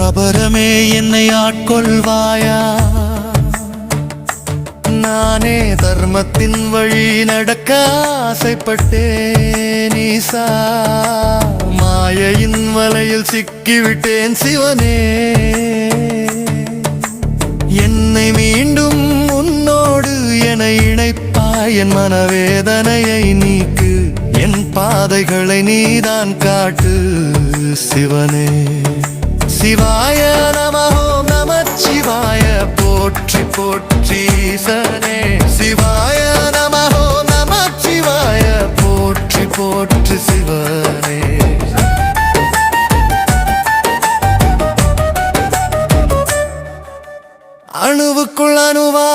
அபரமே என்னை ஆட்கொள்வாயா? நானே தர்மத்தின் வழி நடக்க ஆசைப்பட்டேன் ஈசா. மாயையின் வலையில் சிக்கிவிட்டேன் சிவனே. என்னை மீண்டும் உன்னோடு என இணைப்பாய். என் மனவேதனையை நீக்கு, என் பாதைகளை நீதான் காட்டு சிவனே. சிவாய நம ஓம் நமச்சிவாய போற்றி போற்றி ஈசனே. சிவாய நம ஓம் நமச்சிவாய போற்றி போற்றி சிவனே. அணுவுக்குள் அணுவா